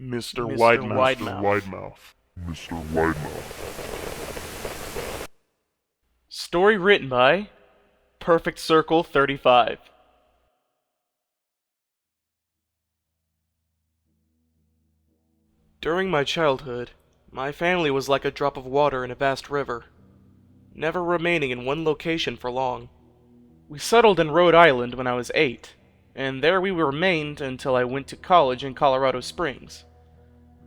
Mr. Mr. Widemouth. Widemouth. Mr. Widemouth. Story written by PerfectCircle35. During my childhood, my family was like a drop of water in a vast river, never remaining in one location for long. We settled in Rhode Island when I was 8, and there we remained until I went to college in Colorado Springs.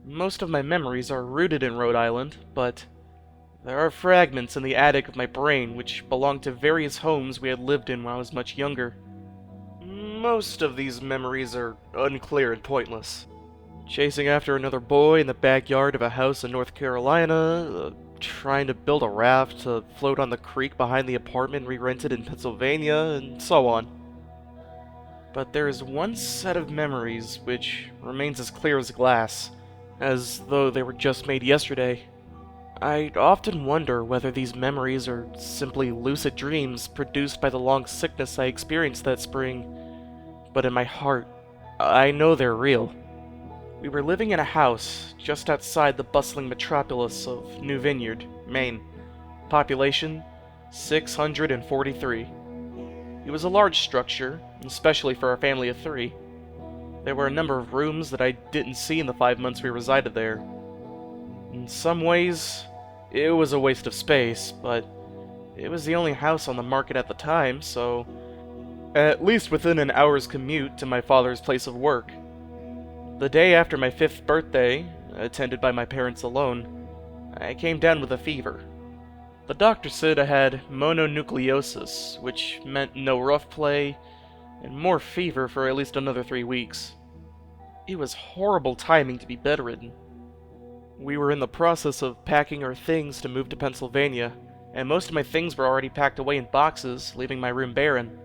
Most of my memories are rooted in Rhode Island, but there are fragments in the attic of my brain which belong to various homes we had lived in when I was much younger. Most of these memories are unclear and pointless. Chasing after another boy in the backyard of a house in North Carolina, trying to build a raft to float on the creek behind the apartment we rented in Pennsylvania, and so on. But there is one set of memories which remains as clear as glass, as though they were just made yesterday. I often wonder whether these memories are simply lucid dreams produced by the long sickness I experienced that spring, but in my heart, I know they're real. We were living in a house just outside the bustling metropolis of New Vineyard, Maine. Population 643. It was a large structure, especially for a family of 3. There were a number of rooms that I didn't see in the 5 months we resided there. In some ways, it was a waste of space, but it was the only house on the market at the time, so at least within an hour's commute to my father's place of work. The day after my 5th birthday, attended by my parents alone, I came down with a fever. The doctor said I had mononucleosis, which meant no rough play, and more fever for at least another 3 weeks. It was horrible timing to be bedridden. We were in the process of packing our things to move to Pennsylvania, and most of my things were already packed away in boxes, leaving my room barren.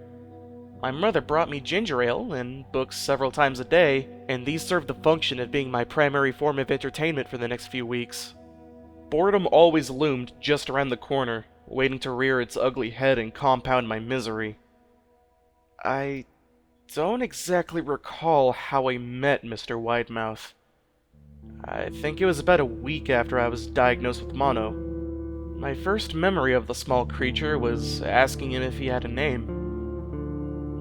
My mother brought me ginger ale and books several times a day, and these served the function of being my primary form of entertainment for the next few weeks. Boredom always loomed just around the corner, waiting to rear its ugly head and compound my misery. I don't exactly recall how I met Mr. Widemouth. I think it was about a week after I was diagnosed with mono. My first memory of the small creature was asking him if he had a name.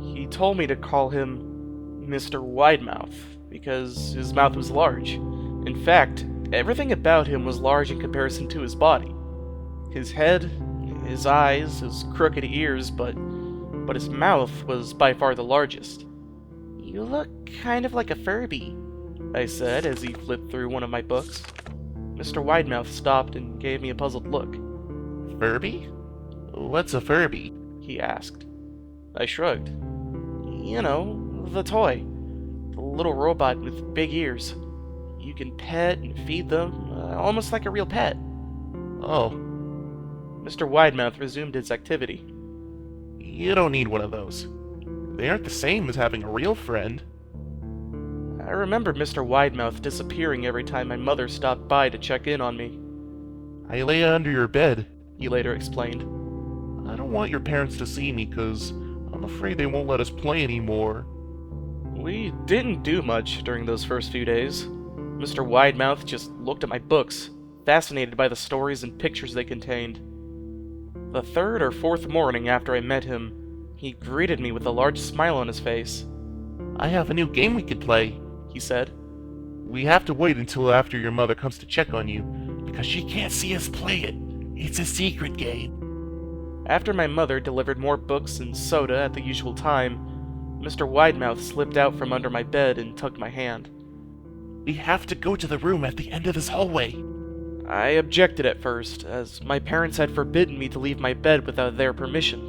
He told me to call him Mr. Widemouth, because his mouth was large. In fact, everything about him was large in comparison to his body. His head, his eyes, his crooked ears, but his mouth was by far the largest. "You look kind of like a Furby," I said as he flipped through one of my books. Mr. Widemouth stopped and gave me a puzzled look. Furby? What's a Furby? He asked. I shrugged. You know, the toy. The little robot with big ears. You can pet and feed them, almost like a real pet. Oh. Mr. Widemouth resumed his activity. You don't need one of those. They aren't the same as having a real friend. I remember Mr. Widemouth disappearing every time my mother stopped by to check in on me. I lay under your bed. He later explained. I don't want your parents to see me, 'cause I'm afraid they won't let us play anymore. We didn't do much during those first few days. Mr. Widemouth just looked at my books, fascinated by the stories and pictures they contained. The 3rd or 4th morning after I met him, he greeted me with a large smile on his face. I have a new game we could play, he said. We have to wait until after your mother comes to check on you, because she can't see us play it. It's a secret game. After my mother delivered more books and soda at the usual time, Mr. Widemouth slipped out from under my bed and tugged my hand. We have to go to the room at the end of this hallway. I objected at first, as my parents had forbidden me to leave my bed without their permission.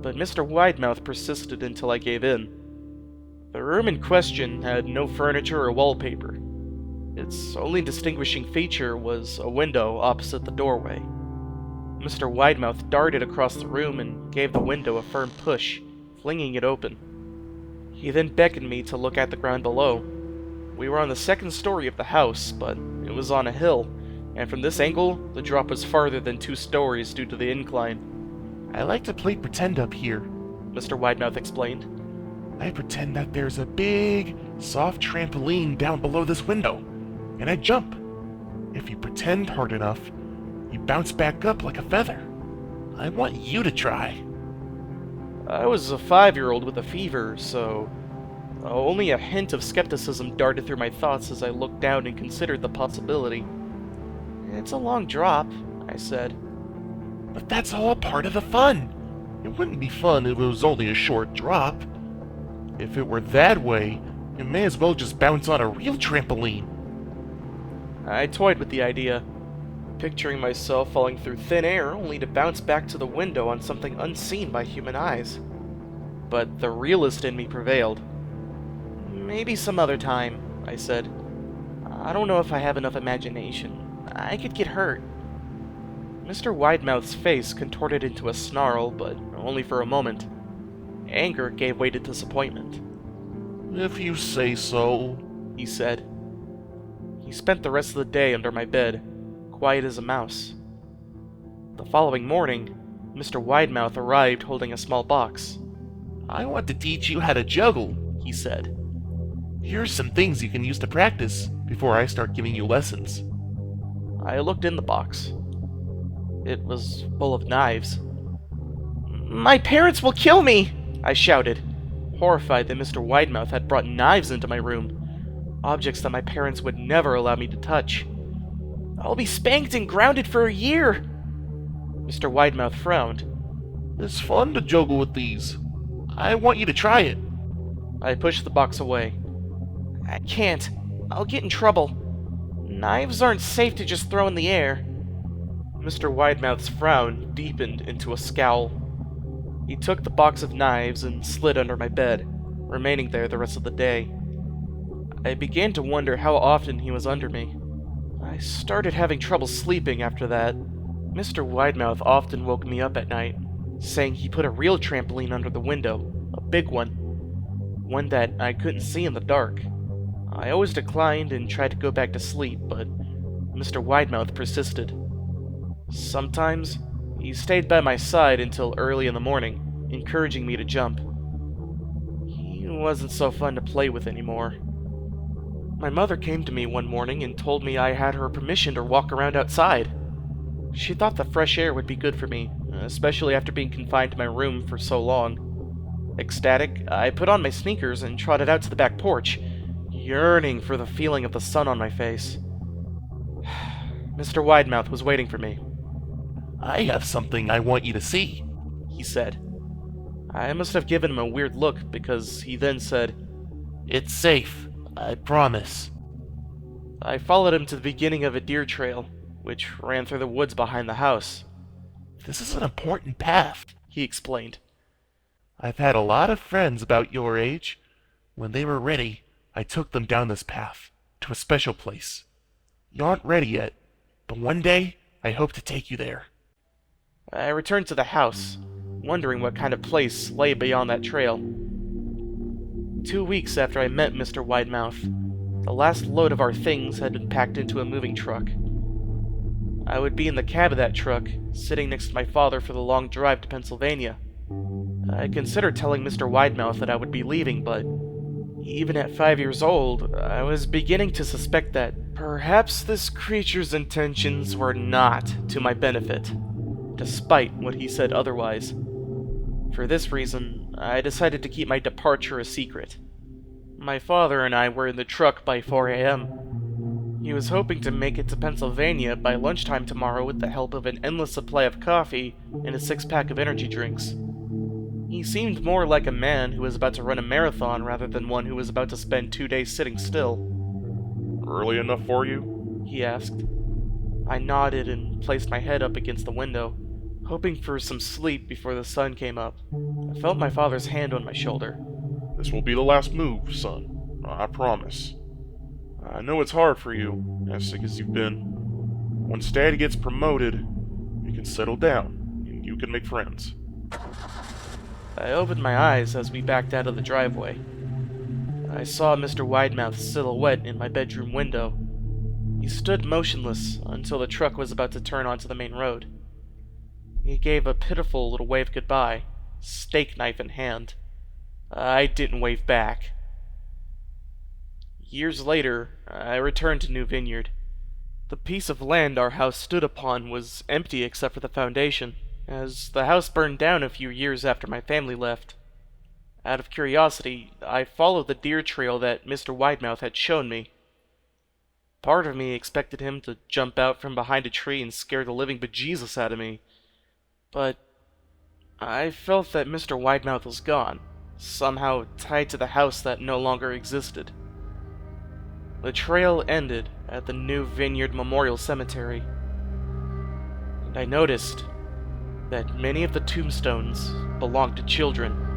But Mr. Widemouth persisted until I gave in. The room in question had no furniture or wallpaper. Its only distinguishing feature was a window opposite the doorway. Mr. Widemouth darted across the room and gave the window a firm push, flinging it open. He then beckoned me to look at the ground below. We were on the 2nd story of the house, but it was on a hill, and from this angle, the drop was farther than 2 stories due to the incline. I like to play pretend up here, Mr. Widemouth explained. I pretend that there's a big, soft trampoline down below this window, and I jump. If you pretend hard enough, you bounce back up like a feather. I want you to try. I was a 5-year-old with a fever, so only a hint of skepticism darted through my thoughts as I looked down and considered the possibility. It's a long drop, I said. But that's all part of the fun. It wouldn't be fun if it was only a short drop. If it were that way, you may as well just bounce on a real trampoline. I toyed with the idea, picturing myself falling through thin air only to bounce back to the window on something unseen by human eyes. But the realist in me prevailed. Maybe some other time, I said. I don't know if I have enough imagination. I could get hurt. Mr. Widemouth's face contorted into a snarl, but only for a moment. Anger gave way to disappointment. If you say so, he said. He spent the rest of the day under my bed, quiet as a mouse. The following morning, Mr. Widemouth arrived holding a small box. I want to teach you how to juggle, he said. Here's some things you can use to practice before I start giving you lessons. I looked in the box. It was full of knives. My parents will kill me! I shouted, horrified that Mr. Widemouth had brought knives into my room, objects that my parents would never allow me to touch. I'll be spanked and grounded for a year! Mr. Widemouth frowned. It's fun to juggle with these. I want you to try it. I pushed the box away. I can't. I'll get in trouble. Knives aren't safe to just throw in the air. Mr. Widemouth's frown deepened into a scowl. He took the box of knives and slid under my bed, remaining there the rest of the day. I began to wonder how often he was under me. I started having trouble sleeping after that. Mr. Widemouth often woke me up at night, saying he put a real trampoline under the window, a big one that I couldn't see in the dark. I always declined and tried to go back to sleep, but Mr. Widemouth persisted. Sometimes, he stayed by my side until early in the morning, encouraging me to jump. He wasn't so fun to play with anymore. My mother came to me one morning and told me I had her permission to walk around outside. She thought the fresh air would be good for me, especially after being confined to my room for so long. Ecstatic, I put on my sneakers and trotted out to the back porch, yearning for the feeling of the sun on my face. Mr. Widemouth was waiting for me. I have something I want you to see, he said. I must have given him a weird look because he then said, It's safe, I promise. I followed him to the beginning of a deer trail, which ran through the woods behind the house. This is an important path, he explained. I've had a lot of friends about your age. When they were ready, I took them down this path, to a special place. You aren't ready yet, but one day, I hope to take you there. I returned to the house, wondering what kind of place lay beyond that trail. 2 weeks after I met Mr. Widemouth, the last load of our things had been packed into a moving truck. I would be in the cab of that truck, sitting next to my father for the long drive to Pennsylvania. I considered telling Mr. Widemouth that I would be leaving, but even at 5 years old, I was beginning to suspect that perhaps this creature's intentions were not to my benefit, despite what he said otherwise. For this reason, I decided to keep my departure a secret. My father and I were in the truck by 4 a.m. He was hoping to make it to Pennsylvania by lunchtime tomorrow with the help of an endless supply of coffee and a 6-pack of energy drinks. He seemed more like a man who was about to run a marathon rather than one who was about to spend 2 days sitting still. Early enough for you? He asked. I nodded and placed my head up against the window, hoping for some sleep before the sun came up. I felt my father's hand on my shoulder. This will be the last move, son. I promise. I know it's hard for you, as sick as you've been. Once Dad gets promoted, you can settle down, and you can make friends. I opened my eyes as we backed out of the driveway. I saw Mr. Widemouth's silhouette in my bedroom window. He stood motionless until the truck was about to turn onto the main road. He gave a pitiful little wave goodbye, steak knife in hand. I didn't wave back. Years later, I returned to New Vineyard. The piece of land our house stood upon was empty except for the foundation, as the house burned down a few years after my family left. Out of curiosity, I followed the deer trail that Mr. Widemouth had shown me. Part of me expected him to jump out from behind a tree and scare the living bejesus out of me, but I felt that Mr. Widemouth was gone, somehow tied to the house that no longer existed. The trail ended at the New Vineyard Memorial Cemetery, and I noticed that many of the tombstones belonged to children.